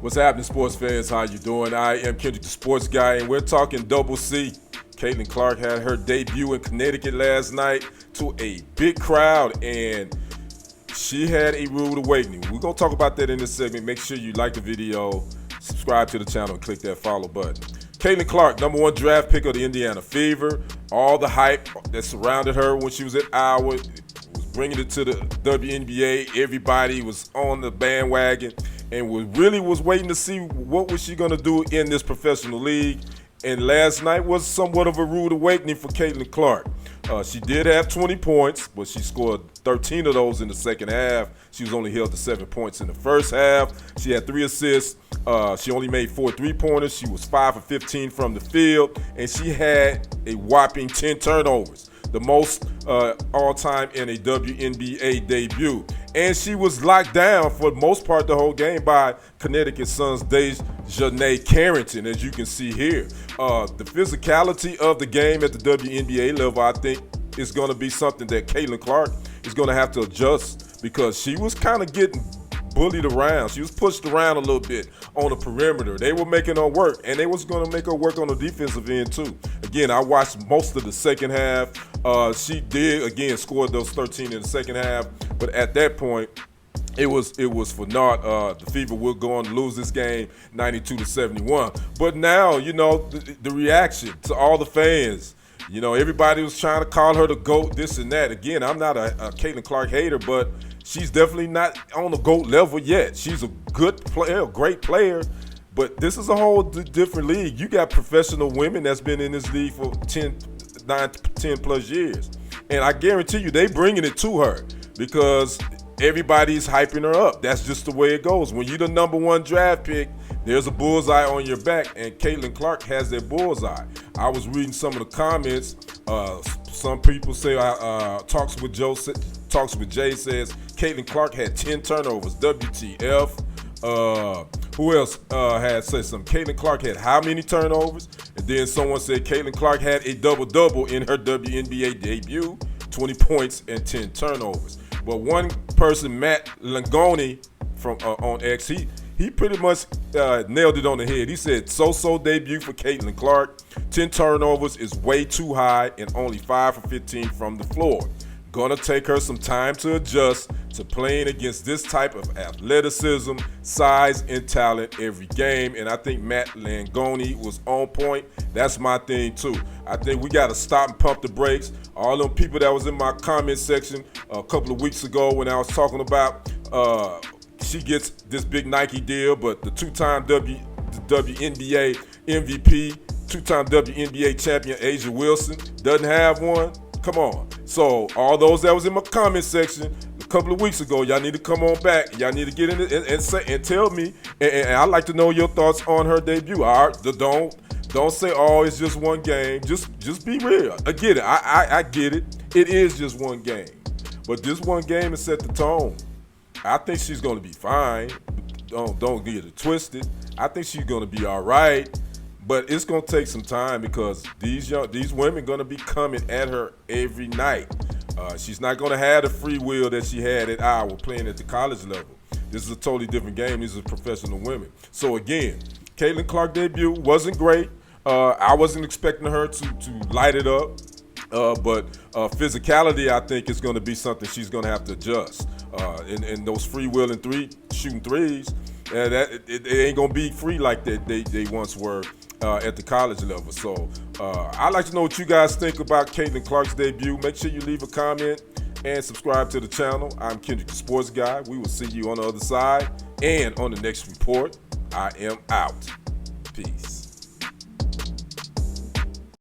What's happening, sports fans? How you doing? I am Kendrick, the sports guy, and we're talking Double C. Caitlin Clark had her debut in Connecticut last night to a big crowd, and she had a rude awakening. We're going to talk about that in this segment. Make sure you like the video, subscribe to the channel, and click that follow button. Caitlin Clark, number 1 draft pick of the Indiana Fever. All the hype that surrounded her when she was at Iowa was bringing it to the WNBA. Everybody was on the bandwagon and was waiting to see what was she going to do in this professional league. And last night was somewhat of a rude awakening for Caitlin Clark. She did have 20 points, but she scored 13 of those in the second half. She was only held to 7 points in the first half. She had 3 assists. She only made 4 three-pointers. She was 5 of 15 from the field, and she had a whopping 10 turnovers, the most all-time in a WNBA debut. And she was locked down for the most part the whole game by Connecticut Sun's Dejanay Carrington, as you can see here. The physicality of the game at the WNBA level, I think, is going to be something that Caitlin Clark is going to have to adjust, because she was kind of getting bullied around. She was pushed around a little bit on the perimeter. They were making her work, and they was going to make her work on the defensive end too. Again, I watched most of the second half. She did, again, score those 13 in the second half, but at that point, it was for naught. The Fever were going to lose this game 92-71. But now, you know, the reaction to all the fans, you know, everybody was trying to call her the GOAT, this and that. Again, I'm not a Caitlin Clark hater, but she's definitely not on the GOAT level yet. She's a good player, a great player, but this is a whole different league. You got professional women that's been in this league for 10 plus years. And I guarantee you they bringing it to her because everybody's hyping her up. That's just the way it goes. When you're the number 1 draft pick, there's a bullseye on your back, and Caitlin Clark has that bullseye. I was reading some of the comments. Some people say, Talks with Jay says Caitlin Clark had 10 turnovers. WTF. Who else had said something? Caitlin Clark had how many turnovers? And then someone said Caitlin Clark had a double-double in her WNBA debut, 20 points and 10 turnovers. But one person, Matt Langoni from on X, he pretty much nailed it on the head. He said, so-so debut for Caitlin Clark. 10 turnovers is way too high and only 5 for 15 from the floor. Gonna take her some time to adjust to playing against this type of athleticism, size, and talent every game. And I think Matt Langoni was on point. That's my thing too. I think we gotta stop and pump the brakes. All them people that was in my comment section a couple of weeks ago when I was talking about she gets this big Nike deal, but the 2-time WNBA MVP, 2-time WNBA champion Asia Wilson doesn't have one. Come on. So all those that was in my comment section a couple of weeks ago, y'all need to come on back. Y'all need to get in it and say and tell me. And I'd like to know your thoughts on her debut. All right, don't say, oh, it's just one game. Just be real. I get it. I get it. It is just one game. But this one game has set the tone. I think she's going to be fine. Don't get it twisted. I think she's going to be all right. But it's going to take some time because these women going to be coming at her every night. She's not going to have the free will that she had at Iowa playing at the college level. This is a totally different game. These are professional women. So again, Caitlin Clark debut wasn't great. I wasn't expecting her to light it up. But physicality, I think, is going to be something she's going to have to adjust. And those free-wheeling shooting threes, it ain't going to be free like they once were at the college level. So I'd like to know what you guys think about Caitlin Clark's debut. Make sure you leave a comment and subscribe to the channel. I'm Kendrick, the sports guy. We will see you on the other side. And on the next report, I am out. Peace.